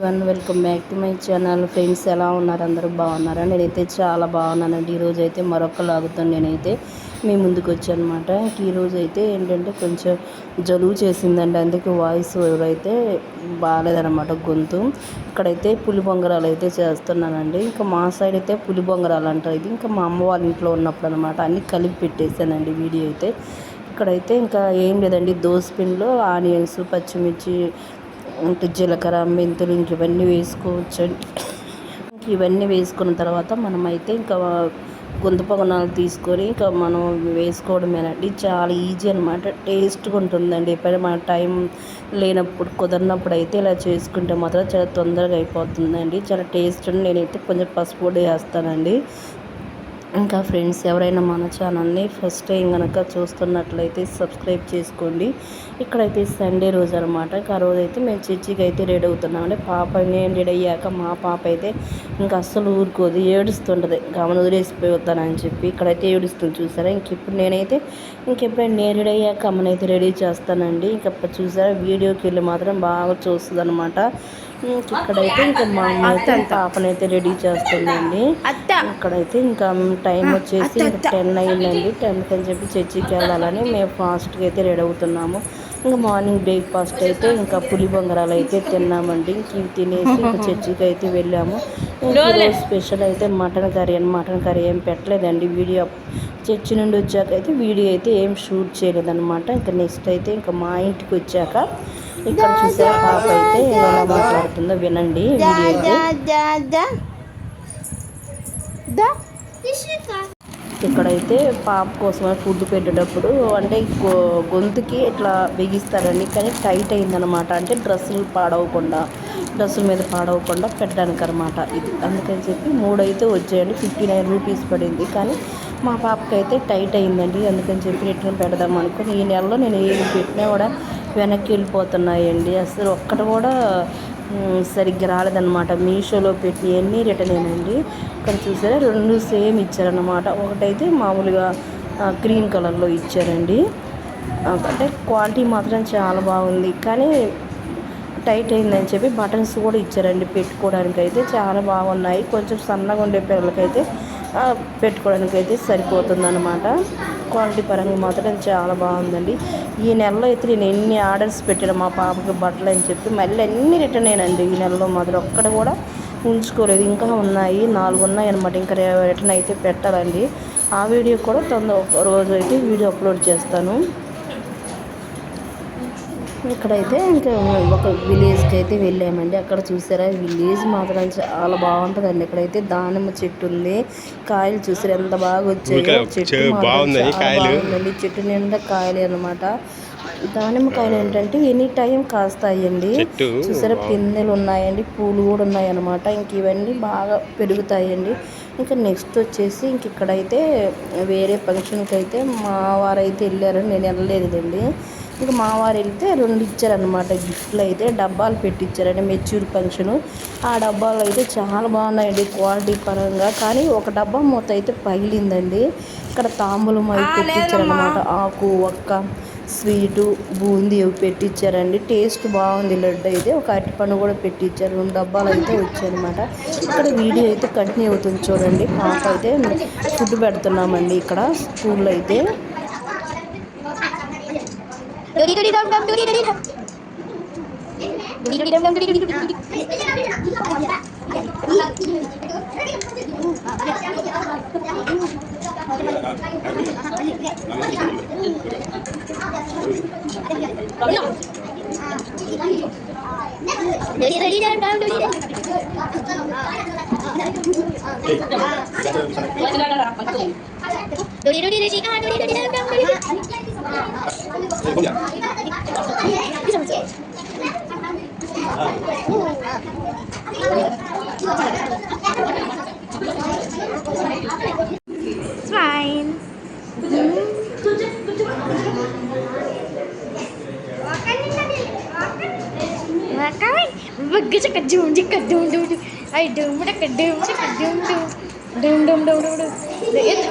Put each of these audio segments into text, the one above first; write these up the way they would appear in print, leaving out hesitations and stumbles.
Welcome back to my channel friends. ఎలా ఉన్నారు? అందరూ బాగున్నారా? నేనైతే చాలా బాగున్నానండి. ఈరోజు అయితే మరొక లాగుతో నేనైతే మీ ముందుకు వచ్చానమాట. ఈరోజు అయితే ఏంటంటే కొంచెం జలుబు చేసిందండి, అందుకే వాయిస్ అయితే బాగాలేదనమాట గొంతు. ఇక్కడైతే పులి బొంగరాలు అయితే చేస్తున్నానండి. ఇంకా మా సైడ్ అయితే పులి బొంగరాలు అంటారు. ఇది ఇంకా మా అమ్మ వాళ్ళ ఇంట్లో ఉన్నప్పుడు అనమాట. అన్నీ కలిపి పెట్టేశానండి వీడియో అయితే. ఇక్కడైతే ఇంకా ఏం లేదండి, దోసపిండిలో ఆనియన్స్, పచ్చిమిర్చి, అంటే జీలకర్ర, మెంతులు ఇంక ఇవన్నీ వేసుకోవచ్చండి. ఇవన్నీ వేసుకున్న తర్వాత మనమైతే ఇంకా గుంత పొంగనాలు తీసుకొని ఇంకా మనం వేసుకోవడమేనండి. చాలా ఈజీ అనమాట, టేస్ట్గా ఉంటుందండి. ఎప్పుడైనా మన టైం లేనప్పుడు కుదరినప్పుడు అయితే ఇలా చేసుకుంటే మాత్రం చాలా తొందరగా అయిపోతుందండి. చాలా టేస్ట్. నేనైతే కొంచెం పసుపు పొడి వేస్తానండి. ఇంకా ఫ్రెండ్స్, ఎవరైనా మన ఛానల్ని ఫస్ట్ టైం కనుక చూస్తున్నట్లయితే సబ్స్క్రైబ్ చేసుకోండి. ఇక్కడైతే సండే రోజు అనమాట. ఆ రోజు అయితే మేము చర్చికి అయితే రెడీ అవుతున్నామండి. పాప నేను రెడీ అయ్యాక మా పాప అయితే ఇంకా అస్సలు ఊరుకోదు, ఏడుస్తుంటుంది. గమన వదిలేసిపోతానని చెప్పి ఇక్కడైతే ఏడుస్తుంది చూసారా. ఇంకెప్పుడైనా నేను రెడీ అయ్యాక అమ్మనైతే రెడీ చేస్తానండి. ఇంకా చూసారా, వీడియోకి వెళ్ళి మాత్రం బాగా చూస్తుంది అనమాట. ఇక్కడైతే ఇంకా మా అమ్మ అయితే పాపనైతే రెడీ చేస్తుందండి. ఇక్కడైతే ఇంకా టైం వచ్చేసి ఇంకా 10 అయిందండి. 10కి అని చెప్పి చర్చికి వెళ్ళాలని మేము ఫాస్ట్గా అయితే రెడీ అవుతున్నాము. ఇంకా మార్నింగ్ బ్రేక్ఫాస్ట్ అయితే ఇంకా పులి బొంగరాలు అయితే తిన్నామండి. ఇవి తినేసి ఇంకా చర్చికి అయితే వెళ్ళాము. ఈరోజు స్పెషల్ అయితే మటన్ కర్రీ అని. మటన్ కర్రీ ఏం పెట్టలేదండి. వీడియో చర్చి నుండి వచ్చాక అయితే వీడియో అయితే ఏం షూట్ చేయలేదన్నమాట. ఇంకా నెక్స్ట్ అయితే ఇంకా మా ఇంటికి వచ్చాక ఇక్కడ చూసే పాప అయితే ఎలా మాట్లాడుతుందో వినండి వీడియో అయితే. ఇక్కడైతే పాప కోసం ఫుడ్ పెట్టేటప్పుడు అంటే గొంతుకి ఇట్లా బిగిస్తారండి, కానీ టైట్ అయిందనమాట. అంటే డ్రెస్సుల మీద పాడవకుండా పెట్టడానికి అనమాట ఇది. అందుకని చెప్పి 3 అయితే వచ్చాయండి. 59 రూపీస్ పడింది. కానీ మా పాపకి అయితే టైట్ అయిందండి. అందుకని చెప్పి రిటర్న్ పెడదాం అనుకుని ఈ నెలలో నేను ఏది పెట్టినా కూడా వెనక్కి వెళ్ళిపోతున్నాయండి. అసలు ఒక్కటి కూడా సరిగ్గా రాలేదన్నమాట. మీషోలో పెట్టినవన్నీ రిటర్న్ ఏనండి. ఇక్కడ చూసారా, 2 సేమ్ ఇచ్చారన్నమాట. ఒకటైతే మామూలుగా గ్రీన్ కలర్లో ఇచ్చారండి. అంటే క్వాలిటీ మాత్రం చాలా బాగుంది, కానీ టైట్ అయిందని చెప్పి బటన్స్ కూడా ఇచ్చారండి. పెట్టుకోవడానికి అయితే చాలా బాగున్నాయి. కొంచెం సన్నగా ఉండే పిల్లలకైతే పెట్టుకోవడానికి అయితే సరిపోతుంది అనమాట. క్వాలిటీ పరంగా మాత్రం చాలా బాగుందండి. ఈ నెలలో అయితే నేను ఎన్ని ఆర్డర్స్ పెట్టాను మా పాపకి బట్టలు అని చెప్పి, మళ్ళీ అన్నీ రిటర్న్ అయినండి. ఈ నెలలో మాత్రం ఒక్కడ కూడా ఉంచుకోలేదు. ఇంకా ఉన్నాయి, 4 ఉన్నాయి అనమాట. ఇంకా రిటర్న్ అయితే పెట్టాలండి. ఆ వీడియో కూడా ఒక రోజు అయితే వీడియో అప్లోడ్ చేస్తాను. ఇక్కడైతే ఇంకా ఒక విలేజ్కి అయితే వెళ్ళామండి. అక్కడ చూసారా, విలేజ్ మాత్రం చాలా బాగుంటుందండి. ఇక్కడైతే దానిమ్మ చెట్టు ఉంది. కాయలు చూసారు ఎంత బాగా వచ్చాయో. చెట్టు బాగుందండి. చెట్టు నిండా కాయలు అనమాట. దానిమ్మకాయలు ఏంటంటే ఎనీ టైం కాస్తాయండి. చూసారా, పిందెలు ఉన్నాయండి, పూలు కూడా ఉన్నాయన్నమాట. ఇంక ఇవన్నీ బాగా పెరుగుతాయండి. ఇంకా నెక్స్ట్ వచ్చేసి ఇంక ఇక్కడైతే వేరే ఫంక్షన్కి అయితే మా వారైతే వెళ్ళారు, నేను వెళ్ళలేదండి. ఇంకా మా వారు వెళ్తే 2 ఇచ్చారనమాట గిఫ్ట్లు. అయితే డబ్బాలు పెట్టించారండి, మెచ్యూర్ ఫంక్షను. ఆ డబ్బాలు అయితే చాలా బాగున్నాయండి క్వాలిటీ పరంగా. కానీ ఒక డబ్బా మూత అయితే పగిలిందండి. ఇక్కడ తాంబూలం అవి పెట్టించారనమాట. ఆకు, ఒక్క, స్వీటు, బూందీ అవి పెట్టించారండి. టేస్ట్ బాగుంది. లడ్డు అయితే ఒక అరటిపండు కూడా పెట్టించారు. 2 డబ్బాలు అయితే వచ్చాయన్నమాట. ఇక్కడ వీడియో అయితే కంటిన్యూ అవుతుంది చూడండి. పాప అయితే ఫుడ్ పెడుతున్నామండి ఇక్కడ స్కూల్లో అయితే.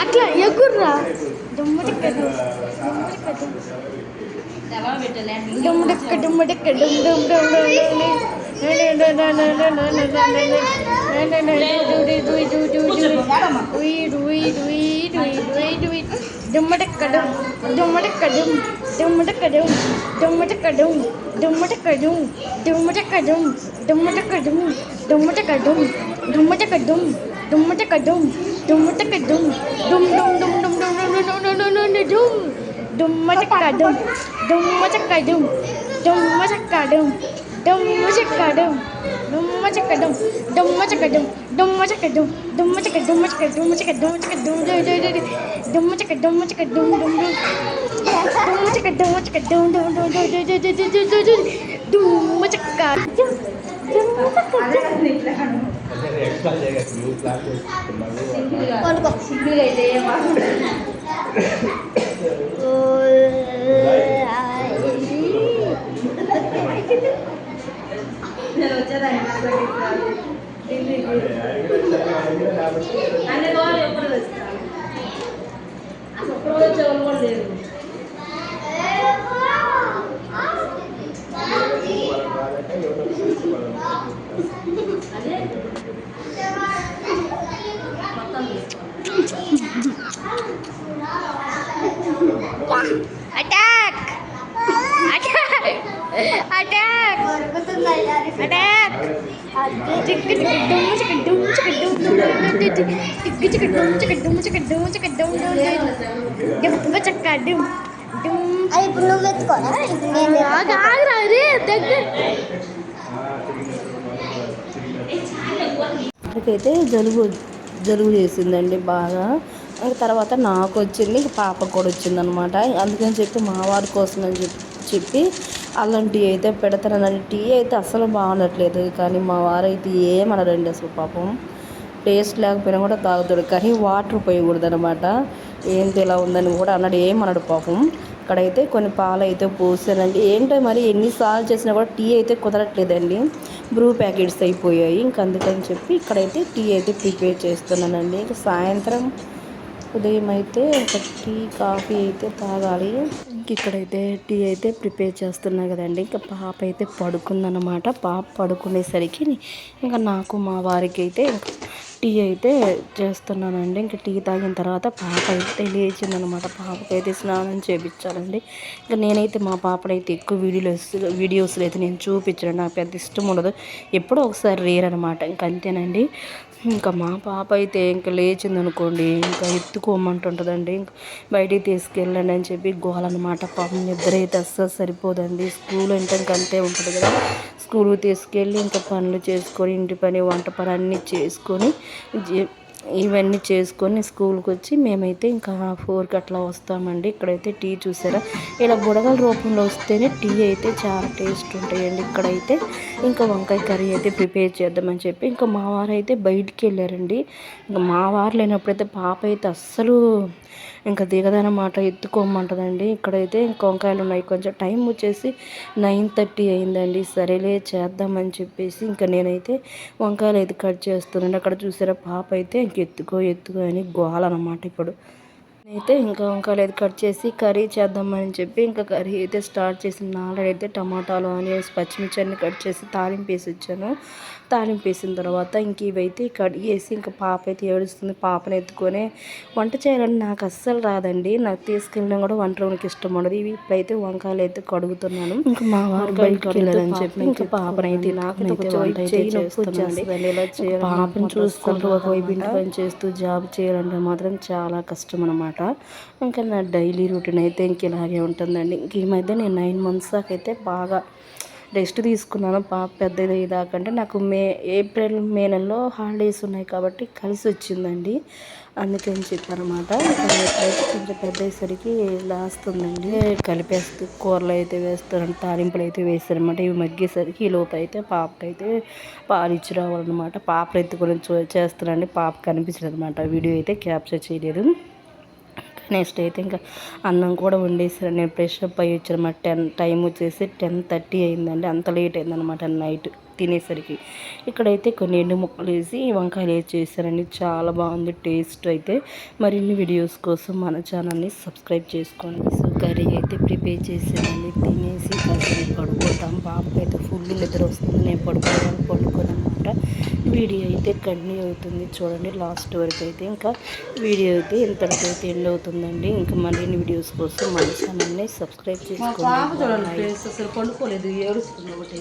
అట్లా ఎగుర్రా డుమ్ముడక్క డుమ్ముడక్క డుమ్ డుమ్ డుమ్ డుమ్. డుమ్మటక్కడం డుమ్మటక్కడం డుమ్మటక్కడం డుమ్మటక్కడం డుమ్మటక్కడం డుమ్మటక్కడం డుమ్మటక్కడం డుమ్మటక్కడం డుమ్మటక్కడం డుమ్మటక్కడం డుమ్మటక్కడం డుమ్ డుమ్ డుమ్ డుమ్ డుమ్ డుమ్ డుమ్ డుమ్ డుమ్ డుమ్మటక్కడం డుమ్మటక్కడం డుమ్మటక్కడం డుమ్మటక్కడం డుమ్మటక్కడం డుమ్మటక్కడం డుమ్మటక్కడం డుమ్మటక్కడం డుమ్మటక్కడం డుమ్మటక్కడం డుమ్మటక్కడం నేను వచ్చేదాన్ని అన్ని రోజులు ఎప్పుడు వస్తాను అసలు ఒక్క రోజు వచ్చేవాళ్ళు కూడా లేదు. అదే అటాక్ అటాక్ అటాక్ అటాక్ ఇప్పుడు నువ్వు ఎత్తుకోరా ఇక్కడికైతే జలుబు చేసిందండి బాగా. తర్వాత నాకు వచ్చింది, పాపకు కూడా వచ్చిందనమాట. అందుకని చెప్పి మా వారి కోసం అని చెప్పి అల్లం టీ అయితే పెడతానని. టీ అయితే అసలు బాగుండట్లేదు, కానీ మా వారు అయితే ఏమనరండి అసలు. పాపం టేస్ట్ లేకపోయినా కూడా తాగుతాడు, కానీ వాటర్ పోయకూడదు అనమాట. ఏంటి ఇలా ఉందని కూడా అన్నాడు, ఏమన్నాడు పాపం. ఇక్కడైతే కొన్ని పాలు అయితే పోసానండి. ఏంటో మరి ఎన్నిసార్లు చేసినా కూడా టీ అయితే కుదరట్లేదండి, బ్రూ ప్యాకెట్స్ అయిపోయాయి. ఇంక అందుకని చెప్పి ఇక్కడైతే టీ అయితే ప్రిపేర్ చేస్తున్నానండి. ఇక సాయంత్రం ఉదయం అయితే ఒక టీ కాఫీ అయితే తాగాలి. ఇంక ఇక్కడైతే టీ అయితే ప్రిపేర్ చేస్తున్నా కదండి. ఇంకా పాప అయితే పడుకుందనమాట. పాప పడుకునేసరికి ఇంకా నాకు మా వారికి అయితే టీ అయితే చేస్తున్నానండి. ఇంకా టీ తాగిన తర్వాత పాప అయితే లేచిందనమాట. పాపకైతే స్నానం చేయించాలండి. ఇంకా నేనైతే మా పాపనైతే ఎక్కువ వీడియోస్లో అయితే నేను చూపించడం నాకు పెద్ద ఇష్టం ఉండదు, ఎప్పుడో ఒకసారి రేర్ అనమాట. ఇంక అంతేనండి. ఇంకా మా పాప అయితే ఇంకా లేచిందనుకోండి, ఇంకా ఎత్తుకోమంటుంటుందండి. ఇంక బయటికి తీసుకెళ్ళండి అని చెప్పి గోలనమాట. పాపం నిద్ర అయితే అస్సలు సరిపోదండి. స్కూల్ అంటే ఇంక అంతే ఉంటుంది కదా. స్కూల్కి తీసుకెళ్ళి ఇంకా పనులు చేసుకొని, ఇంటి పని వంట పని అన్నీ చేసుకొని ఇవన్నీ చేసుకొని స్కూల్కి వచ్చి మేమైతే ఇంకా 4కి అట్లా వస్తామండి. ఇక్కడైతే టీ చూసారా, ఇలా బుడగల రూపంలో వస్తేనే టీ అయితే చాలా టేస్ట్ ఉంటాయండి. ఇక్కడైతే ఇంకా వంకాయ కర్రీ అయితే ప్రిపేర్ చేద్దామని చెప్పి ఇంకా మా వారు అయితే బయటికి వెళ్ళారండి. ఇంకా మా వారు లేనప్పుడైతే పాప అయితే అస్సలు ఇంకా దిగదనమాట, ఎత్తుకోమంటుందండి. ఇక్కడైతే ఇంకా వంకాయలు ఉన్నాయి. కొంచెం టైం వచ్చేసి 9:30 అయిందండి. సరేలే చేద్దామని చెప్పేసి ఇంకా నేనైతే వంకాయలు అయితే కట్ చేస్తున్నాను. అక్కడ చూసారా, పాప అయితే ఇంక ఎత్తుకో అని గోలనమాట. ఇప్పుడు అయితే ఇంకా వంకాయలు అయితే కట్ చేసి కర్రీ చేద్దామని చెప్పి ఇంకా కర్రీ అయితే స్టార్ట్ చేసిన. ఆల్రెడీ అయితే టమాటాలు, ఆనియన్స్, పచ్చిమిర్చి అన్ని కట్ చేసి తాలింపు వేసి ఇచ్చాను. తాలింపు వేసిన తర్వాత ఇంక ఇవైతే కడిగేసి ఇంకా పాప అయితే ఏడుస్తుంది. పాపను ఎత్తుకొని వంట చేయాలని నాకు అస్సలు రాదండి. నాకు తీసుకెళ్ళడం కూడా వంట రూమ్కి ఇష్టం ఉండదు. ఇవి ఇప్పుడైతే వంకాయలు అయితే కడుగుతున్నాను. ఇంకా మా వారు బయటకు వెళ్ళాలని చెప్పి ఇంకా పాపనైతే నాకైతే వంట అయితే చేస్తున్నాను. పాపను చూసుకుంటూ ఒకవైపు ఇంటి పని చేస్తూ జాబ్ చేయాలంటే మాత్రం చాలా కష్టం అనమాట. ఇంకా నా డైలీ రొటీన్ అయితే ఇంక ఇలాగే ఉంటుందండి. ఇంక ఈ మధ్య నేను 9 months దాకా అయితే బాగా రెస్ట్ తీసుకున్నాను. పాప పెద్దది దాకంటే నాకు ఏప్రిల్ మే నెలలో హాలిడేస్ ఉన్నాయి కాబట్టి కలిసి వచ్చిందండి. అందుకని చెప్పనమాట. ఎప్పుడైతే కొంచెం పెద్ద అయ్యేసరికి లాస్తుందండి. కలిపేస్తూ కూరలు అయితే వేస్తాను, తాలింపులు అయితే వేస్తాను అనమాట. ఇవి మగ్గేసరికి ఈ లోపు అయితే పాపకైతే పాలు ఇచ్చి రావాలన్నమాట. పాపలు ఎత్తుకొని చేస్తానండి. పాప కనిపించదు అనమాట, వీడియో అయితే క్యాప్చర్ చేయలేదు. నెక్స్ట్ అయితే ఇంకా అన్నం కూడా వండేసాను. నేను ఫ్రెష్ అప్ అయ్యి వచ్చానమాట. టైం వచ్చేసి 10:30 అయిందండి. అంత లేట్ అయిందనమాట నైట్. తినేసరికి. ఇక్కడైతే కొన్ని ఎండు ముక్కలు వేసి వంకాయలు వేసి చేశారండి. చాలా బాగుంది టేస్ట్ అయితే. మరిన్ని వీడియోస్ కోసం మన ఛానల్ని సబ్స్క్రైబ్ చేసుకోండి. సో కర్రీ అయితే ప్రిపేర్ చేసానండి. తినేసి కాసేపు పడుకుంటాం. బాబుకి అయితే ఫుల్ నిద్ర వస్తుంది. నేను పడుకోనమాట. వీడియో అయితే కంటిన్యూ అవుతుంది చూడండి లాస్ట్ వరకు అయితే. ఇంకా వీడియో అయితే ఇంతటికైతే ఎండ్ అవుతుందండి. ఇంకా మరిన్ని వీడియోస్ కోసం మన ఛానల్ని సబ్స్క్రైబ్ చేసుకోండి. చూడండి ఫ్రెండ్స్, అసలు పండుకోలేదు, ఏడుస్తుంది ఒకటి.